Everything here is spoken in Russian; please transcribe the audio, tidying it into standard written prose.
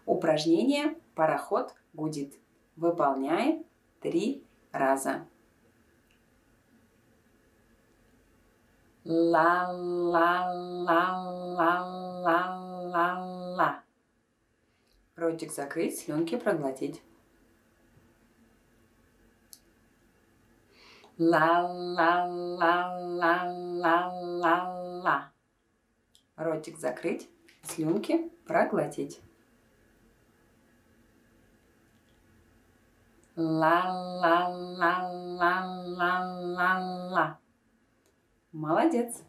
Упражнение «Пароход гудит». Выполняем 3 раза. Ла-ла-ла-ла-ла-ла. Ротик закрыть, слюнки проглотить. Ла-ла-ла-ла-ла-ла. Ротик закрыть, слюнки проглотить. Ла-ла-ла-ла-ла-ла-ла. Молодец.